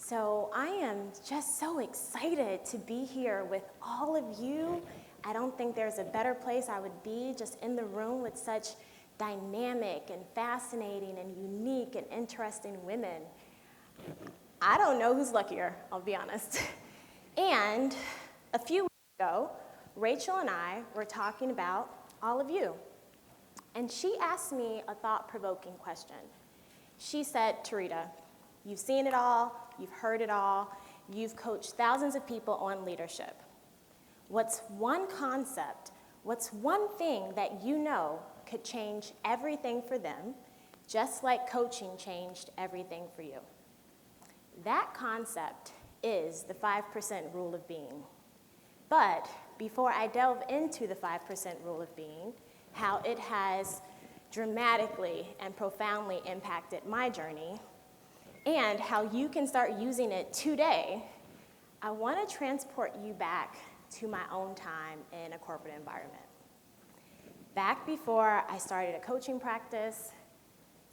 So I am just so excited to be here with all of you. I don't think there's a better place I would be just in the room with such dynamic and fascinating and unique and interesting women. I don't know who's luckier, I'll be honest. And a few weeks ago, Rachel and I were talking about all of you. And she asked me a thought-provoking question. She said, Tarita, you've seen it all, you've heard it all, you've coached thousands of people on leadership. What's one concept, what's one thing that you know could change everything for them, just like coaching changed everything for you? That concept is the 5% rule of being. But before I delve into the 5% rule of being, how it has dramatically and profoundly impacted my journey, and how you can start using it today, I want to transport you back to my own time in a corporate environment. Back before I started a coaching practice,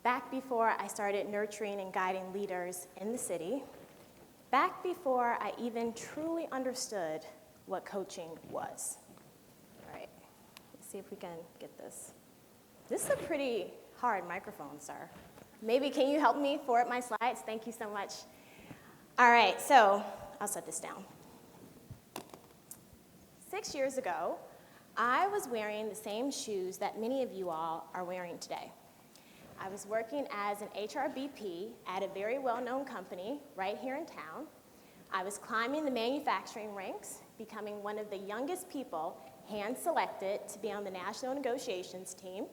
back before I started nurturing and guiding leaders in the city, back before I even truly understood what coaching was. All right, let's see if we can get this. This is a pretty hard microphone, sir. Maybe can you help me forward my slides? Thank you so much. All right, so I'll set this down. 6 years ago, I was wearing the same shoes that many of you all are wearing today. I was working as an HRBP at a very well-known company right here in town. I was climbing the manufacturing ranks, becoming one of the youngest people hand-selected to be on the national negotiations team.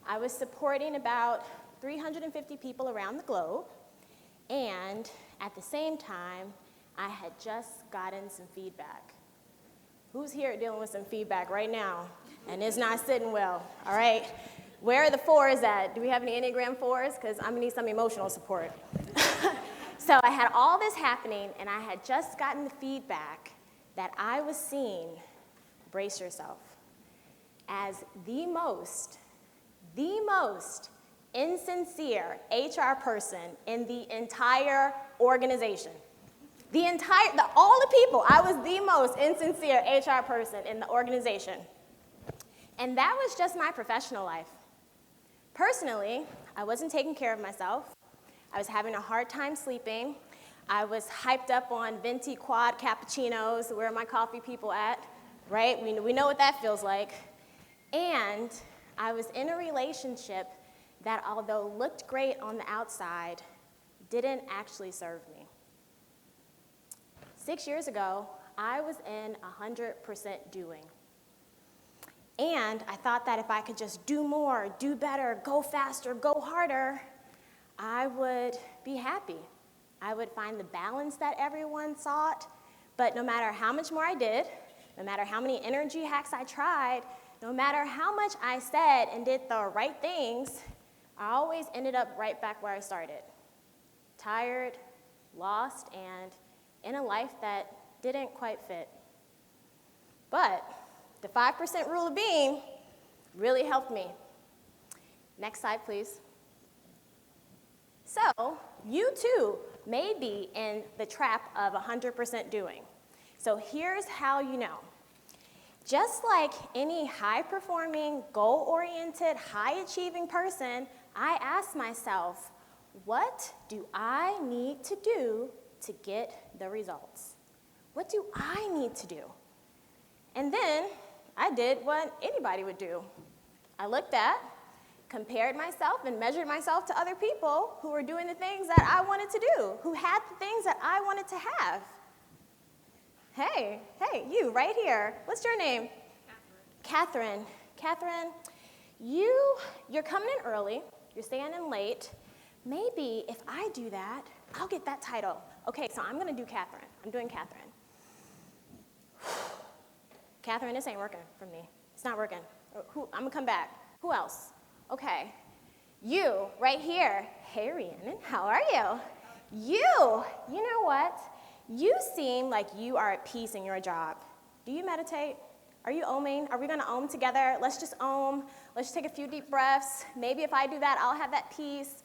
I was supporting about 350 people around the globe, and at the same time, I had just gotten some feedback. Who's here dealing with some feedback right now and it's not sitting well, all right? Where are the 4s at? Do we have any Enneagram 4s? Because I'm gonna need some emotional support. So I had all this happening, and I had just gotten the feedback that I was seen, brace yourself, as the most insincere HR person in the entire organization. All the people, I was the most insincere HR person in the organization. And that was just my professional life. Personally, I wasn't taking care of myself. I was having a hard time sleeping. I was hyped up on venti quad cappuccinos. Where are my coffee people at? Right? We know what that feels like. And I was in a relationship that, although looked great on the outside, didn't actually serve me. 6 years ago, I was in 100% doing. And I thought that if I could just do more, do better, go faster, go harder, I would be happy. I would find the balance that everyone sought, but no matter how much more I did, no matter how many energy hacks I tried, no matter how much I said and did the right things, I always ended up right back where I started. Tired, lost, and in a life that didn't quite fit. But the 5% rule of being really helped me. Next slide, please. So, you too may be in the trap of 100% doing. So here's how you know. Just like any high-performing, goal-oriented, high-achieving person, I ask myself, what do I need to do to get the results? What do I need to do? And then I did what anybody would do. I looked at, compared myself and measured myself to other people who were doing the things that I wanted to do, who had the things that I wanted to have. Hey, you right here. What's your name? Catherine. Catherine, you're coming in early. You're staying in late. Maybe if I do that, I'll get that title. Okay, so I'm going to do Catherine. I'm doing Catherine. Catherine, this ain't working for me. It's not working. I'm going to come back. Who else? Okay. You, right here. Hey, Rhiannon, how are you? You know what? You seem like you are at peace in your job. Do you meditate? Are you oming? Are we going to om together? Let's just om. Let's take a few deep breaths. Maybe if I do that, I'll have that peace.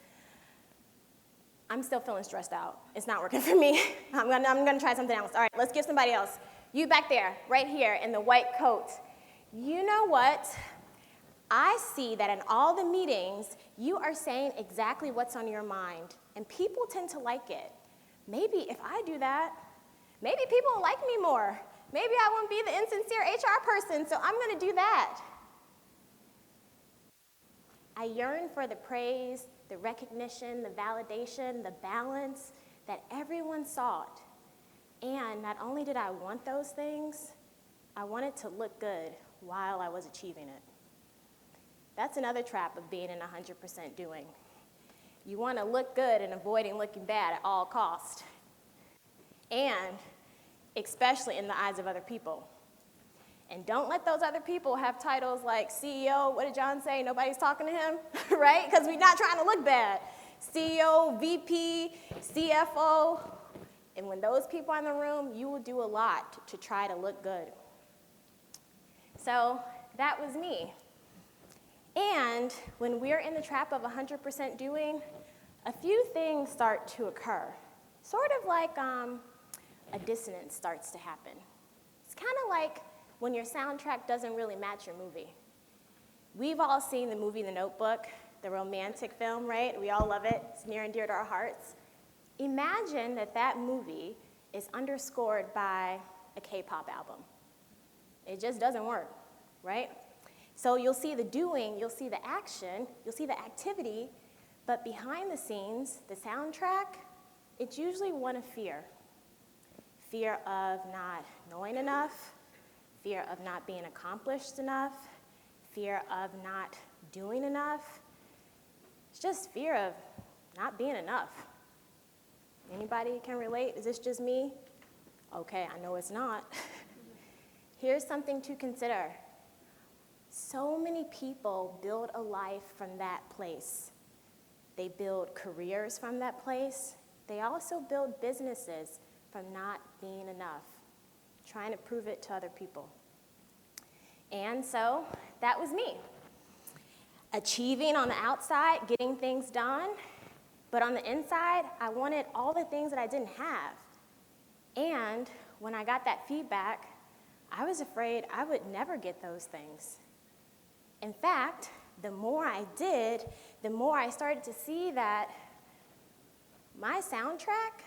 I'm still feeling stressed out. It's not working for me. I'm gonna try something else. All right, let's give somebody else. You back there, right here in the white coat. You know what? I see that in all the meetings, you are saying exactly what's on your mind, and people tend to like it. Maybe if I do that, maybe people will like me more. Maybe I won't be the insincere HR person, so I'm gonna do that. I yearn for the praise, the recognition, the validation, the balance that everyone sought. And not only did I want those things, I wanted to look good while I was achieving it. That's another trap of being in 100% doing. You want to look good and avoiding looking bad at all costs. And especially in the eyes of other people. And don't let those other people have titles like CEO, what did John say? Nobody's talking to him, right? Because we're not trying to look bad. CEO, VP, CFO. And when those people are in the room, you will do a lot to try to look good. So that was me. And when we're in the trap of 100% doing, a few things start to occur. Sort of like a dissonance starts to happen. It's kind of like when your soundtrack doesn't really match your movie. We've all seen the movie The Notebook, the romantic film, right? We all love it. It's near and dear to our hearts. Imagine that that movie is underscored by a K-pop album. It just doesn't work, right? So you'll see the doing, you'll see the action, you'll see the activity, but behind the scenes, the soundtrack, it's usually one of fear. Fear of not knowing enough, fear of not being accomplished enough, fear of not doing enough. It's just fear of not being enough. Anybody can relate? Is this just me? Okay, I know it's not. Here's something to consider. So many people build a life from that place. They build careers from that place. They also build businesses from not being enough, trying to prove it to other people. And so that was me. Achieving on the outside, getting things done, but on the inside, I wanted all the things that I didn't have. And when I got that feedback, I was afraid I would never get those things. In fact, the more I did, the more I started to see that my soundtrack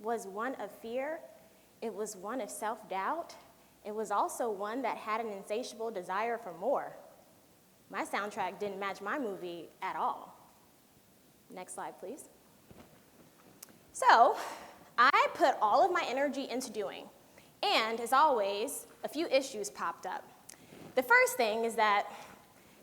was one of fear. It was one of self-doubt. It was also one that had an insatiable desire for more. My soundtrack didn't match my movie at all. Next slide, please. So I put all of my energy into doing. And as always, a few issues popped up. The first thing is that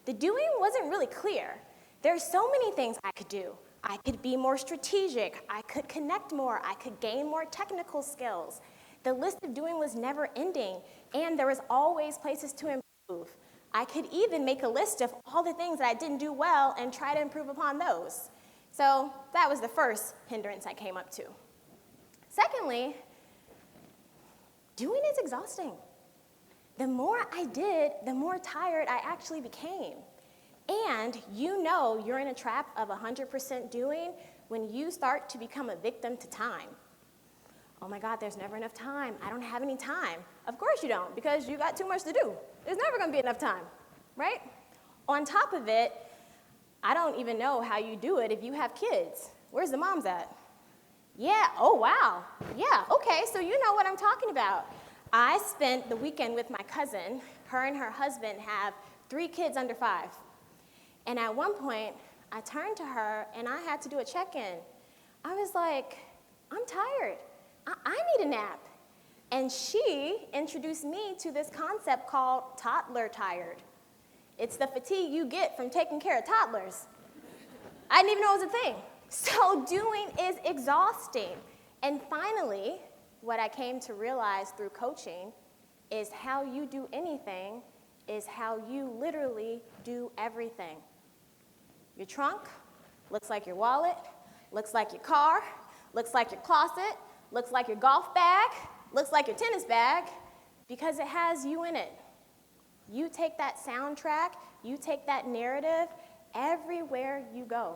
the doing wasn't really clear. There's so many things I could do. I could be more strategic. I could connect more. I could gain more technical skills. The list of doing was never ending, and there was always places to improve. I could even make a list of all the things that I didn't do well and try to improve upon those. So that was the first hindrance I came up to. Secondly, doing is exhausting. The more I did, the more tired I actually became. And you know you're in a trap of 100% doing when you start to become a victim to time. Oh my God, there's never enough time. I don't have any time. Of course you don't, because you got too much to do. There's never gonna be enough time, right? On top of it, I don't even know how you do it if you have kids. Where's the moms at? Yeah, oh wow. Yeah, okay, so you know what I'm talking about. I spent the weekend with my cousin. Her and her husband have 3 kids under 5. And at one point, I turned to her and I had to do a check-in. I was like, I'm tired. I need a nap. And she introduced me to this concept called toddler tired. It's the fatigue you get from taking care of toddlers. I didn't even know it was a thing. So doing is exhausting. And finally, what I came to realize through coaching is how you do anything is how you literally do everything. Your trunk looks like your wallet, looks like your car, looks like your closet, looks like your golf bag, looks like your tennis bag, because it has you in it. You take that soundtrack, you take that narrative everywhere you go.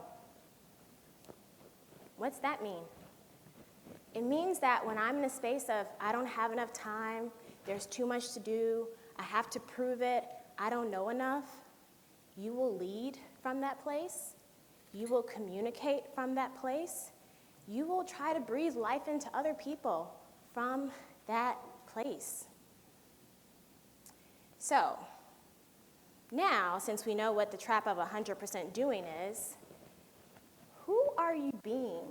What's that mean? It means that when I'm in a space of I don't have enough time, there's too much to do, I have to prove it, I don't know enough, you will lead from that place. You will communicate from that place. You will try to breathe life into other people from that place. So, now, since we know what the trap of 100% doing is, who are you being?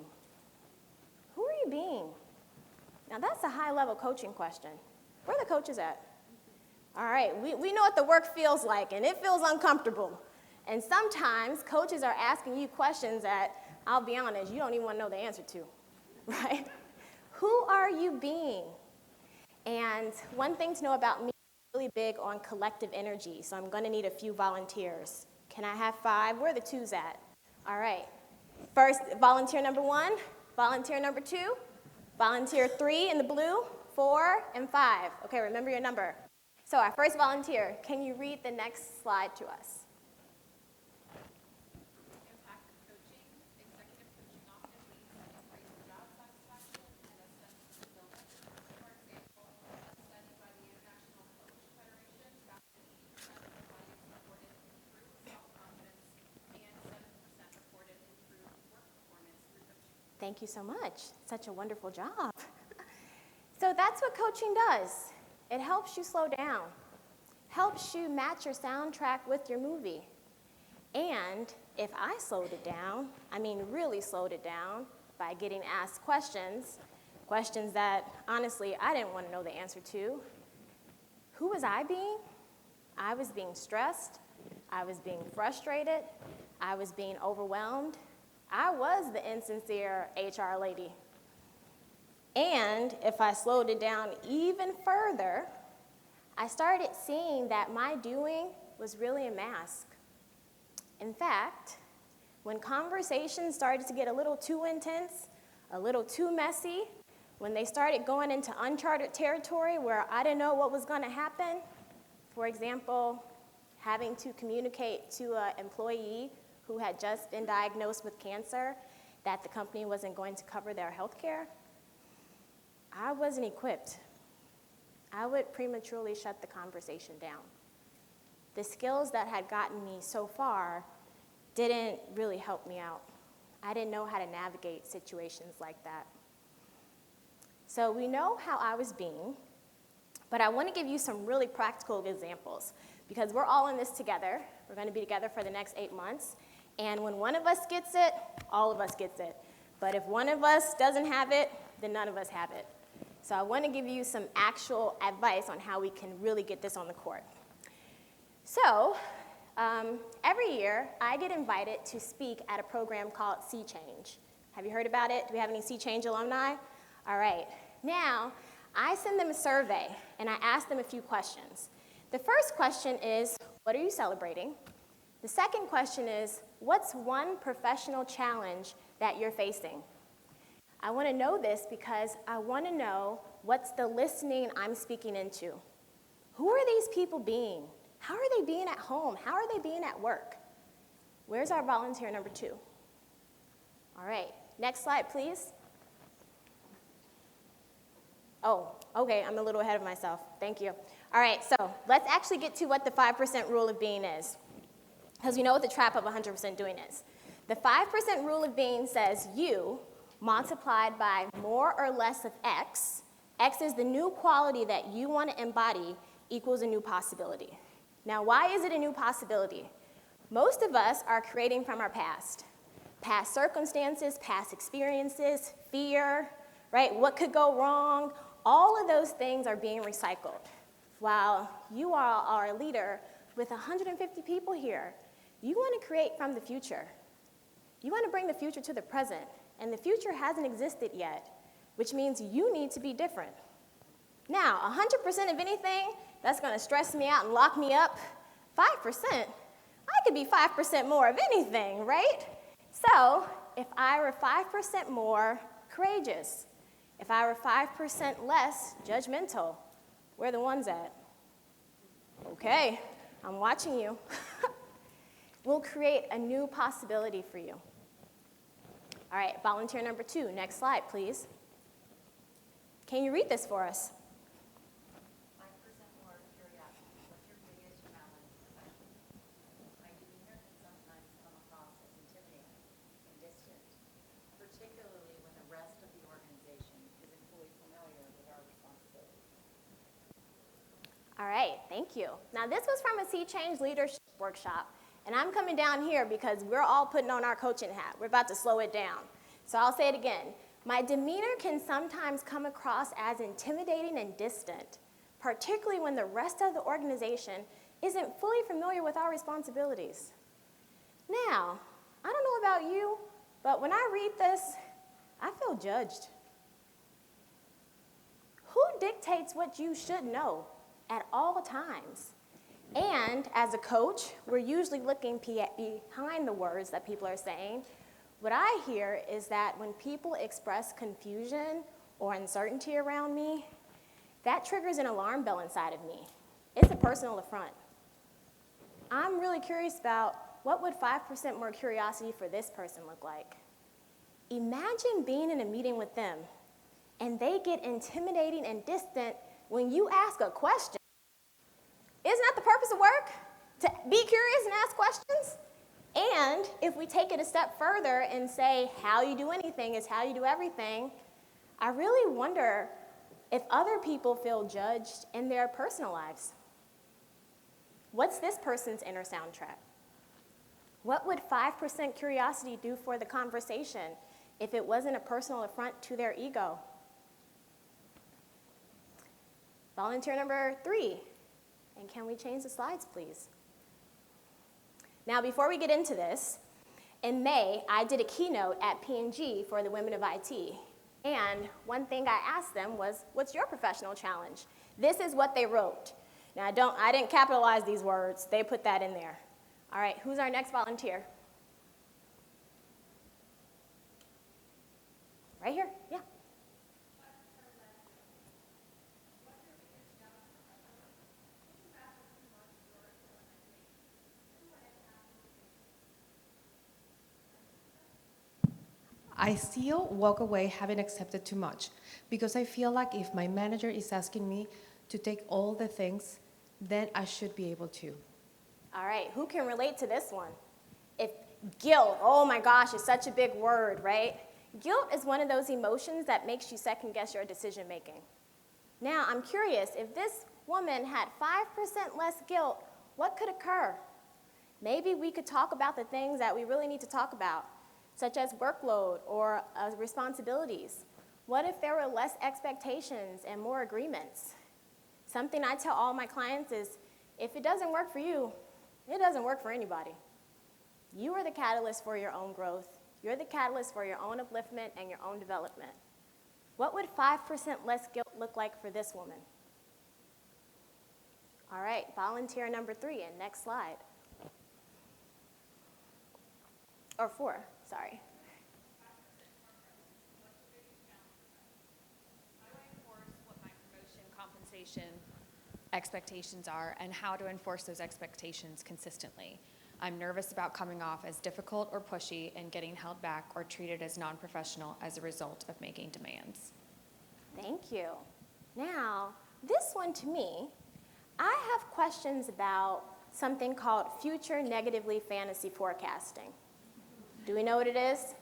Who are you being? Now, that's a high-level coaching question. Where are the coaches at? All right, we know what the work feels like, and it feels uncomfortable. And sometimes coaches are asking you questions that, I'll be honest, you don't even want to know the answer to, right? Who are you being? And one thing to know about me, I'm really big on collective energy, so I'm going to need a few volunteers. Can I have 5? Where are the 2s at? All right. First, volunteer number 1, volunteer number 2, volunteer 3 in the blue, 4, and 5. Okay, remember your number. So our first volunteer, can you read the next slide to us? Impact of coaching. Executive coaching often leads to increased job satisfaction and a sense of fulfillment. For example, a study by the International Coach Federation found that 80% of employees reported improved self-confidence and 7% reported improved work performance through coaching. Thank you so much. Such a wonderful job. So that's what coaching does. It helps you slow down, helps you match your soundtrack with your movie. And if I slowed it down, I mean really slowed it down by getting asked questions that honestly I didn't want to know the answer to, who was I being? I was being stressed, I was being frustrated, I was being overwhelmed. I was the insincere HR lady. And if I slowed it down even further, I started seeing that my doing was really a mask. In fact, when conversations started to get a little too intense, a little too messy, when they started going into uncharted territory where I didn't know what was going to happen, for example, having to communicate to an employee who had just been diagnosed with cancer that the company wasn't going to cover their health care, I wasn't equipped. I would prematurely shut the conversation down. The skills that had gotten me so far didn't really help me out. I didn't know how to navigate situations like that. So we know how I was being, but I want to give you some really practical examples because we're all in this together. We're going to be together for the next 8 months, and when one of us gets it, all of us gets it. But if one of us doesn't have it, then none of us have it. So I want to give you some actual advice on how we can really get this on the court. So every year, I get invited to speak at a program called Sea Change. Have you heard about it? Do we have any Sea Change alumni? All right. Now, I send them a survey, and I ask them a few questions. The first question is, what are you celebrating? The second question is, what's one professional challenge that you're facing? I want to know this because I want to know what's the listening I'm speaking into. Who are these people being? How are they being at home? How are they being at work? Where's our volunteer number 2? All right, next slide, please. Oh, okay, I'm a little ahead of myself. Thank you. All right, so let's actually get to what the 5% rule of being is, because we know what the trap of 100% doing is. The 5% rule of being says you multiplied by more or less of X. X is the new quality that you want to embody equals a new possibility. Now, why is it a new possibility? Most of us are creating from our past. Past circumstances, past experiences, fear, right? What could go wrong? All of those things are being recycled. While you all are a leader with 150 people here, you want to create from the future. You want to bring the future to the present. And the future hasn't existed yet, which means you need to be different. Now, 100% of anything that's going to stress me out and lock me up, 5%, I could be 5% more of anything, right? So if I were 5% more courageous, if I were 5% less judgmental, where are the ones at? Okay, I'm watching you. We'll create a new possibility for you. All right, volunteer number 2, next slide, please. Can you read this for us? 5% more curiosity. What's your biggest challenge professionally? My demeanor can sometimes come across as intimidating and distant, particularly when the rest of the organization isn't fully familiar with our responsibilities. All right, thank you. Now this was from a Sea Change Leadership Workshop, and I'm coming down here because we're all putting on our coaching hat. We're about to slow it down. So I'll say it again. My demeanor can sometimes come across as intimidating and distant, particularly when the rest of the organization isn't fully familiar with our responsibilities. Now, I don't know about you, but when I read this, I feel judged. Who dictates what you should know at all times? And as a coach, we're usually looking behind the words that people are saying. What I hear is that when people express confusion or uncertainty around me, that triggers an alarm bell inside of me. It's a personal affront. I'm really curious about what would 5% more curiosity for this person look like? Imagine being in a meeting with them and they get intimidating and distant when you ask a question. Isn't that the purpose of work? To be curious and ask questions? And if we take it a step further and say how you do anything is how you do everything, I really wonder if other people feel judged in their personal lives. What's this person's inner soundtrack? What would 5% curiosity do for the conversation if it wasn't a personal affront to their ego? Volunteer number 3. And can we change the slides, please? Now, before we get into this, in May, I did a keynote at P&G for the Women of IT. And one thing I asked them was, what's your professional challenge? This is what they wrote. Now, I didn't capitalize these words. They put that in there. All right, who's our next volunteer? Right here, yeah. I still walk away having accepted too much because I feel like if my manager is asking me to take all the things, then I should be able to. All right, who can relate to this one? If guilt, oh my gosh, is such a big word, right? Guilt is one of those emotions that makes you second guess your decision making. Now, I'm curious, if this woman had 5% less guilt, what could occur? Maybe we could talk about the things that we really need to talk about, such as workload or responsibilities. What if there were less expectations and more agreements? Something I tell all my clients is, if it doesn't work for you, it doesn't work for anybody. You are the catalyst for your own growth. You're the catalyst for your own upliftment and your own development. What would 5% less guilt look like for this woman? All right, volunteer number 3, and next slide. Or 4, sorry. How do I enforce what my promotion compensation expectations are and how to enforce those expectations consistently? I'm nervous about coming off as difficult or pushy and getting held back or treated as non-professional as a result of making demands. Thank you. Now, this one to me, I have questions about something called future negatively fantasy forecasting. Do we know what it is?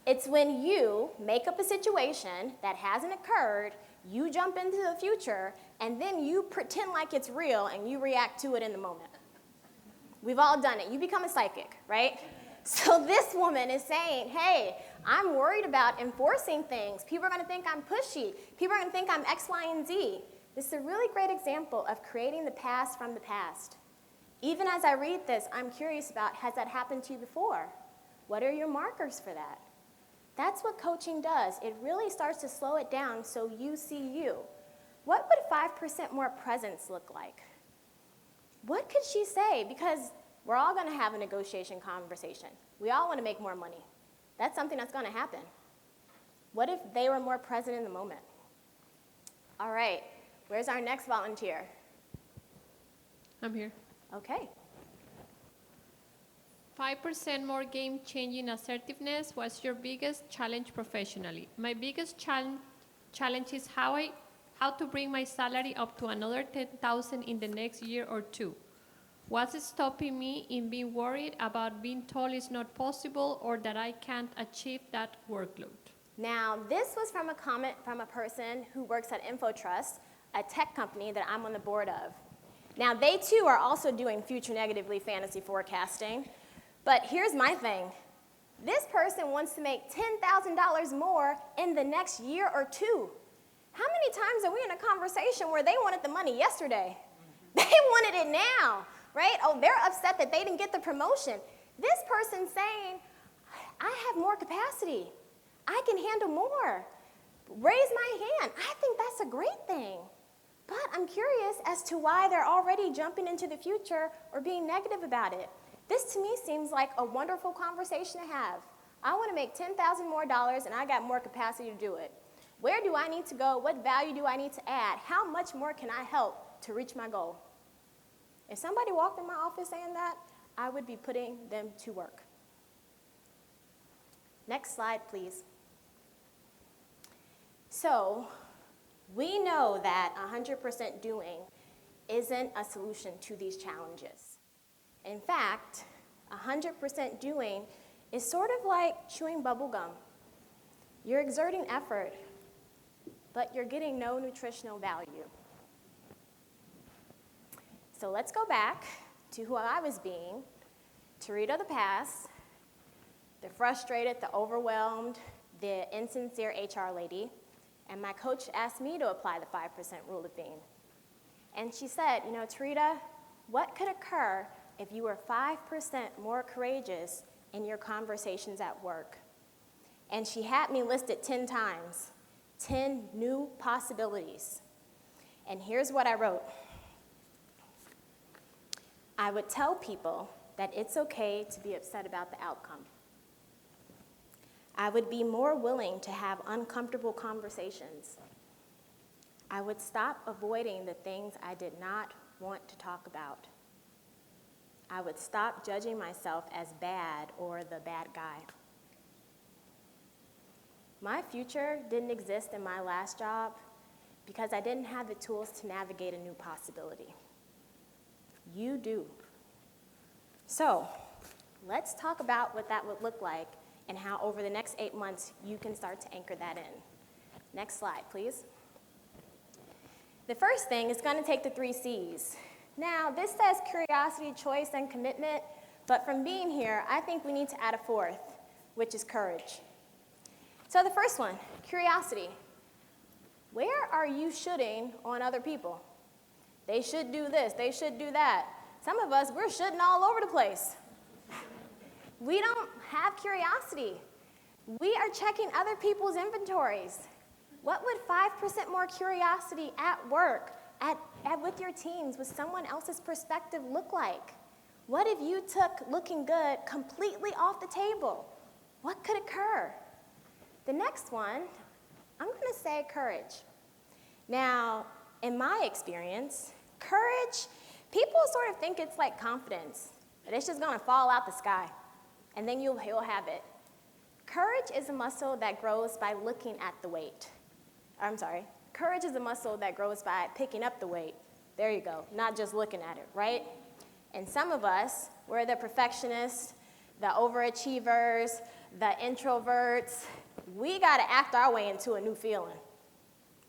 It's when you make up a situation that hasn't occurred, you jump into the future, and then you pretend like it's real and you react to it in the moment. We've all done it. You become a psychic, right? So this woman is saying, hey, I'm worried about enforcing things. People are going to think I'm pushy. People are going to think I'm X, Y, and Z. This is a really great example of creating the past from the past. Even as I read this, I'm curious about, has that happened to you before? What are your markers for that? That's what coaching does. It really starts to slow it down so you see you. What would 5% more presence look like? What could she say? Because we're all going to have a negotiation conversation. We all want to make more money. That's something that's going to happen. What if they were more present in the moment? All right, where's our next volunteer? I'm here. Okay. 5% more game-changing assertiveness. What's your biggest challenge professionally? My biggest challenge is how to bring my salary up to another 10,000 in the next year or two. What's stopping me in being worried about being told it's not possible or that I can't achieve that workload? Now, this was from a comment from a person who works at InfoTrust, a tech company that I'm on the board of. Now, they too are also doing future negatively fantasy forecasting, but here's my thing. This person wants to make $10,000 more in the next year or two. How many times are we in a conversation where they wanted the money yesterday? They wanted it now, right? Oh, they're upset that they didn't get the promotion. This person's saying, I have more capacity. I can handle more. Raise my hand. I think that's a great thing. But I'm curious as to why they're already jumping into the future or being negative about it. This to me seems like a wonderful conversation to have. I want to make $10,000 more and I got more capacity to do it. Where do I need to go? What value do I need to add? How much more can I help to reach my goal? If somebody walked in my office saying that, I would be putting them to work. Next slide, please. So, we know that 100% doing isn't a solution to these challenges. In fact, 100% doing is sort of like chewing bubble gum. You're exerting effort, but you're getting no nutritional value. So let's go back to who I was being, Tarita the past, the frustrated, the overwhelmed, the insincere HR lady, and my coach asked me to apply the 5% rule of being. And she said, you know, Tarita, what could occur if you were 5% more courageous in your conversations at work? And she had me listed 10 times, 10 new possibilities. And here's what I wrote. I would tell people that it's okay to be upset about the outcome. I would be more willing to have uncomfortable conversations. I would stop avoiding the things I did not want to talk about. I would stop judging myself as bad or the bad guy. My future didn't exist in my last job because I didn't have the tools to navigate a new possibility. You do. So, let's talk about what that would look like and how over the next 8 months you can start to anchor that in. Next slide, please. The first thing is going to take the 3 C's. Now, this says curiosity, choice, and commitment, but from being here, I think we need to add a 4th, which is courage. So the first one, curiosity. Where are you shoulding on other people? They should do this, they should do that. Some of us, we're shoulding all over the place. We don't have curiosity. We are checking other people's inventories. What would 5% more curiosity at work, with your teams, with someone else's perspective look like? What if you took looking good completely off the table? What could occur? The next one, I'm going to say courage. Now, in my experience, courage, people sort of think it's like confidence, that it's just going to fall out the sky, and then you'll have it. Courage is a muscle that grows by looking at the weight. Courage is a muscle that grows by picking up the weight. There you go, not just looking at it, right? And some of us, we're the perfectionists, the overachievers, the introverts. We got to act our way into a new feeling.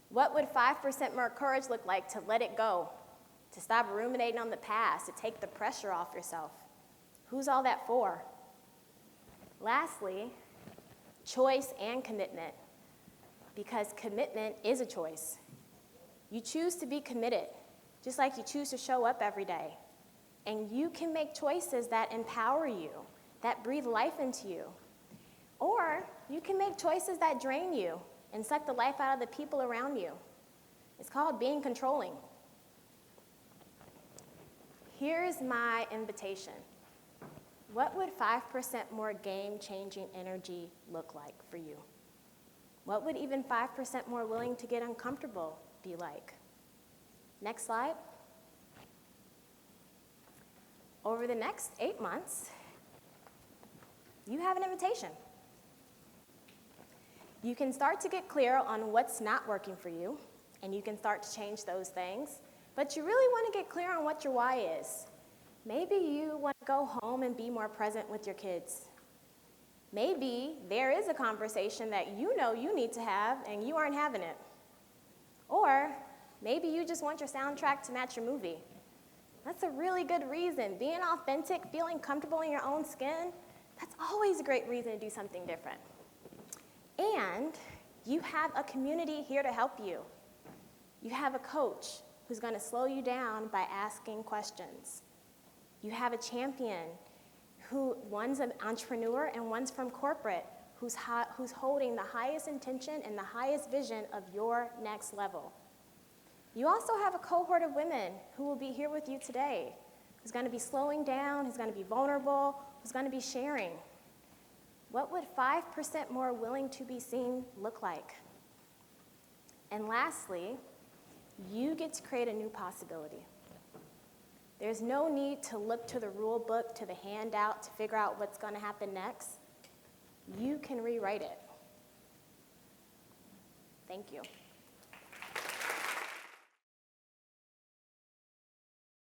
What would 5% more courage look like to let it go, to stop ruminating on the past, to take the pressure off yourself? Who's all that for? Lastly, choice and commitment, because commitment is a choice. You choose to be committed, just like you choose to show up every day. And you can make choices that empower you, that breathe life into you. Or you can make choices that drain you and suck the life out of the people around you. It's called being controlling. Here's my invitation. What would 5% more game-changing energy look like for you? What would even 5% more willing to get uncomfortable be like? Next slide. Over the next 8 months, you have an invitation. You can start to get clear on what's not working for you, and you can start to change those things, but you really want to get clear on what your why is. Maybe you want to go home and be more present with your kids. Maybe there is a conversation that you know you need to have and you aren't having it. Or maybe you just want your soundtrack to match your movie. That's a really good reason. Being authentic, feeling comfortable in your own skin, that's always a great reason to do something different. And you have a community here to help you. You have a coach who's going to slow you down by asking questions. You have a champion one's an entrepreneur and one's from corporate, who's holding the highest intention and the highest vision of your next level. You also have a cohort of women who will be here with you today, who's going to be slowing down, who's going to be vulnerable, who's going to be sharing. What would 5% more willing to be seen look like? And lastly, you get to create a new possibility. There's no need to look to the rule book, to the handout, to figure out what's going to happen next. You can rewrite it. Thank you.